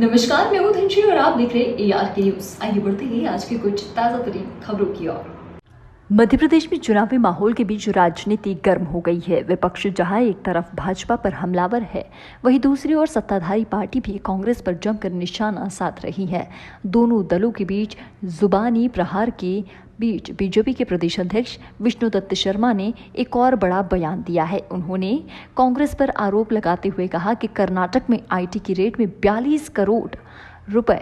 नमस्कार, मैं हूं धनश्री और आप देख रहे हैं ARK न्यूज। आइए बढ़ते हैं आज की कुछ ताजा तरीन खबरों की ओर। मध्य प्रदेश में चुनावी माहौल के बीच राजनीति गर्म हो गई है। विपक्ष जहां एक तरफ भाजपा पर हमलावर है, वहीं दूसरी ओर सत्ताधारी पार्टी भी कांग्रेस पर जमकर निशाना साध रही है। दोनों दलों के बीच जुबानी प्रहार के बीच बीजेपी के प्रदेश अध्यक्ष विष्णुदत्त शर्मा ने एक और बड़ा बयान दिया है। उन्होंने कांग्रेस पर आरोप लगाते हुए कहा कि कर्नाटक में IT की रेट में 42 करोड़ रुपए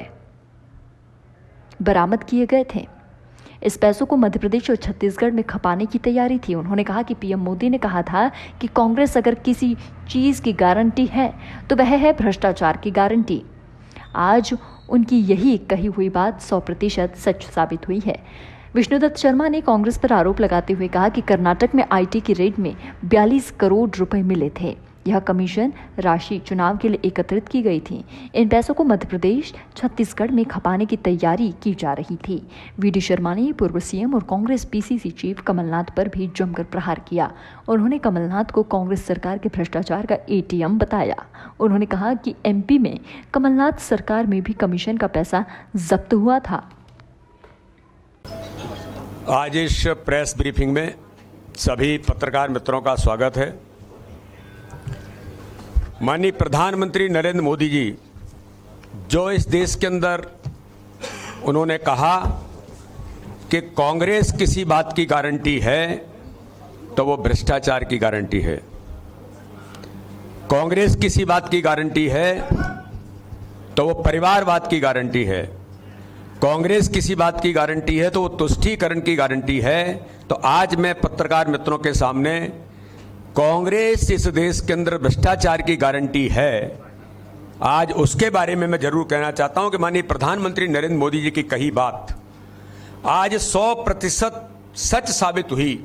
बरामद किए गए थे। इस पैसों को मध्य प्रदेश और छत्तीसगढ़ में खपाने की तैयारी थी। उन्होंने कहा कि PM मोदी ने कहा था कि कांग्रेस अगर किसी चीज की गारंटी है तो वह है भ्रष्टाचार की गारंटी। आज उनकी यही कही हुई बात 100% सच साबित हुई है। विष्णुदत्त शर्मा ने कांग्रेस पर आरोप लगाते हुए कहा कि कर्नाटक में IT की रेट में 42 करोड़ रुपए मिले थे। यह कमीशन राशि चुनाव के लिए एकत्रित की गई थी। इन पैसों को मध्य प्रदेश, छत्तीसगढ़ में खपाने की तैयारी की जा रही थी। VD शर्मा ने पूर्व CM और कांग्रेस PCC चीफ कमलनाथ पर भी जमकर प्रहार किया। उन्होंने कमलनाथ को कांग्रेस सरकार के भ्रष्टाचार का ATM बताया। उन्होंने कहा कि MP में कमलनाथ सरकार में भी कमीशन का पैसा जब्त हुआ था। आज इस प्रेस ब्रीफिंग में सभी पत्रकार मित्रों का स्वागत है। माननीय प्रधानमंत्री नरेंद्र मोदी जी जो इस देश के अंदर उन्होंने कहा कि कांग्रेस किसी बात की गारंटी है तो वो भ्रष्टाचार की गारंटी है। कांग्रेस किसी बात की गारंटी है तो वो परिवारवाद की गारंटी है। कांग्रेस किसी बात की गारंटी है तो वो तुष्टीकरण की गारंटी है। तो आज मैं पत्रकार मित्रों के सामने कांग्रेस इस देश के अंदर भ्रष्टाचार की गारंटी है, आज उसके बारे में मैं जरूर कहना चाहता हूं कि माननीय प्रधानमंत्री नरेंद्र मोदी जी की कही बात आज 100% सच साबित हुई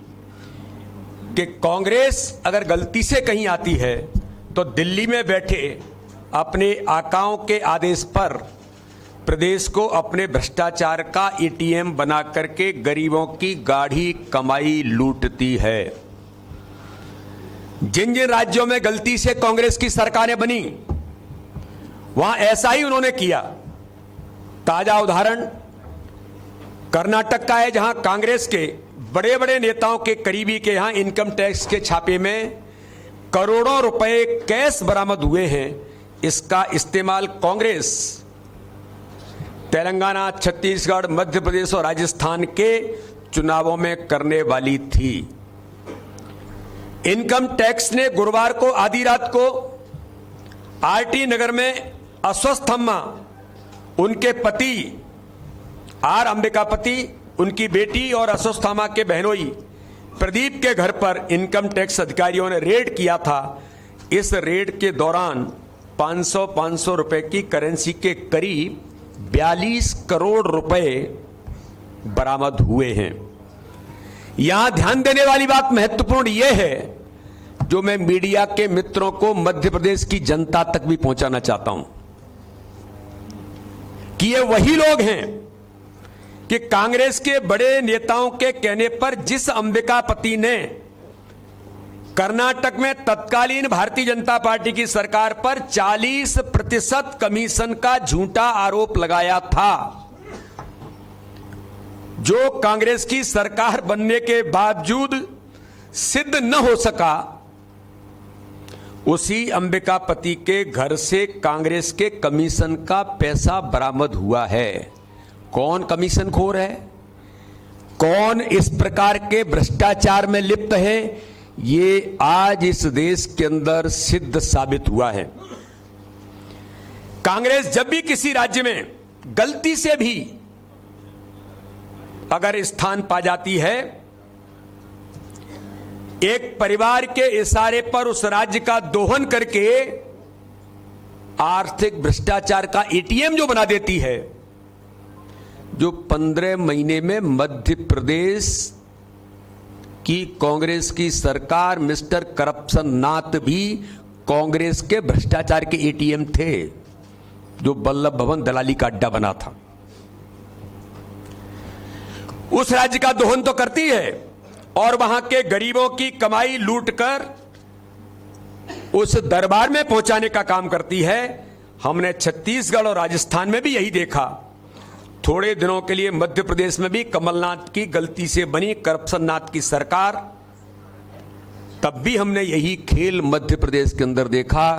कि कांग्रेस अगर गलती से कहीं आती है तो दिल्ली में बैठे अपने आकाओं के आदेश पर प्रदेश को अपने भ्रष्टाचार का ATM बना करके गरीबों की गाढ़ी कमाई लूटती है। जिन जिन राज्यों में गलती से कांग्रेस की सरकारें बनी वहां ऐसा ही उन्होंने किया। ताजा उदाहरण कर्नाटक का है, जहां कांग्रेस के बड़े बड़े नेताओं के करीबी के यहां इनकम टैक्स के छापे में करोड़ों रुपए कैश बरामद हुए हैं। इसका इस्तेमाल कांग्रेस तेलंगाना, छत्तीसगढ़, मध्य प्रदेश और राजस्थान के चुनावों में करने वाली थी। इनकम टैक्स ने गुरुवार को आधी रात को RT नगर में अस्वस्थ अम्मा, उनके पति R अंबिकापति, उनकी बेटी और अस्वस्थ अम्मा के बहनोई प्रदीप के घर पर इनकम टैक्स अधिकारियों ने रेड किया था। इस रेड के दौरान 500 रुपए की करेंसी के करीब 42 करोड़ रुपए बरामद हुए हैं। यहां ध्यान देने वाली बात महत्वपूर्ण यह है जो मैं मीडिया के मित्रों को मध्य प्रदेश की जनता तक भी पहुंचाना चाहता हूं कि ये वही लोग हैं कि कांग्रेस के बड़े नेताओं के कहने पर जिस अंबिकापति ने कर्नाटक में तत्कालीन भारतीय जनता पार्टी की सरकार पर 40% कमीशन का झूठा आरोप लगाया था, जो कांग्रेस की सरकार बनने के बावजूद सिद्ध न हो सका, उसी अंबिकापति के घर से कांग्रेस के कमीशन का पैसा बरामद हुआ है। कौन कमीशन खोर है, कौन इस प्रकार के भ्रष्टाचार में लिप्त है, ये आज इस देश के अंदर सिद्ध साबित हुआ है। कांग्रेस जब भी किसी राज्य में गलती से भी अगर स्थान पा जाती है, एक परिवार के इशारे पर उस राज्य का दोहन करके आर्थिक भ्रष्टाचार का ATM जो बना देती है, जो 15 महीने में मध्य प्रदेश की कांग्रेस की सरकार मिस्टर करप्शन नाथ भी कांग्रेस के भ्रष्टाचार के ATM थे, जो वल्लभ भवन दलाली का अड्डा बना था। उस राज्य का दोहन तो करती है और वहां के गरीबों की कमाई लूटकर उस दरबार में पहुंचाने का काम करती है। हमने छत्तीसगढ़ और राजस्थान में भी यही देखा। थोड़े दिनों के लिए मध्य प्रदेश में भी कमलनाथ की गलती से बनी करप्शन नाथ की सरकार, तब भी हमने यही खेल मध्य प्रदेश के अंदर देखा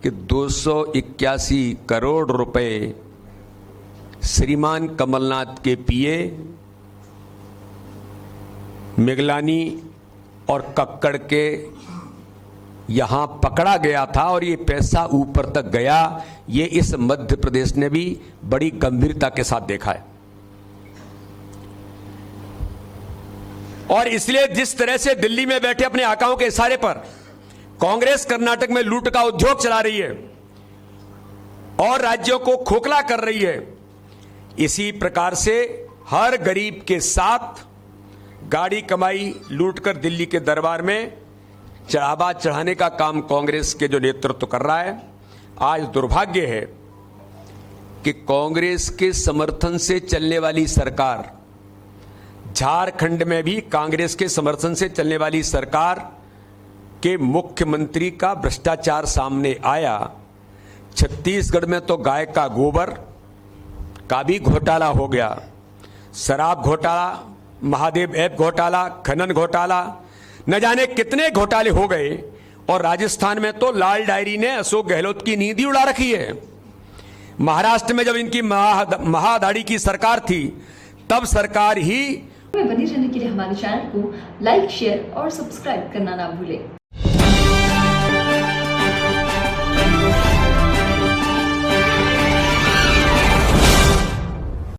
कि 281 करोड़ रुपए श्रीमान कमलनाथ के पीए मिगलानी और कक्कड़ के यहां पकड़ा गया था और ये पैसा ऊपर तक गया। ये इस मध्य प्रदेश ने भी बड़ी गंभीरता के साथ देखा है। और इसलिए जिस तरह से दिल्ली में बैठे अपने आकाओं के इशारे पर कांग्रेस कर्नाटक में लूट का उद्योग चला रही है और राज्यों को खोखला कर रही है, इसी प्रकार से हर गरीब के साथ गाड़ी कमाई लूटकर दिल्ली के दरबार में चढ़ावा चढ़ाने का काम कांग्रेस के जो नेतृत्व कर रहा है। आज दुर्भाग्य है कि कांग्रेस के समर्थन से चलने वाली सरकार, झारखंड में भी कांग्रेस के समर्थन से चलने वाली सरकार के मुख्यमंत्री का भ्रष्टाचार सामने आया। छत्तीसगढ़ में तो गाय का गोबर का भी घोटाला हो गया, शराब घोटाला, महादेव ऐप घोटाला, खनन घोटाला, न जाने कितने घोटाले हो गए। और राजस्थान में तो लाल डायरी ने अशोक गहलोत की नींद ही उड़ा रखी है। महाराष्ट्र में जब इनकी महादाड़ी की सरकार थी, तब सरकार ही में बने रहने के लिए हमारे चैनल को लाइक, शेयर और सब्सक्राइब करना ना भूलें।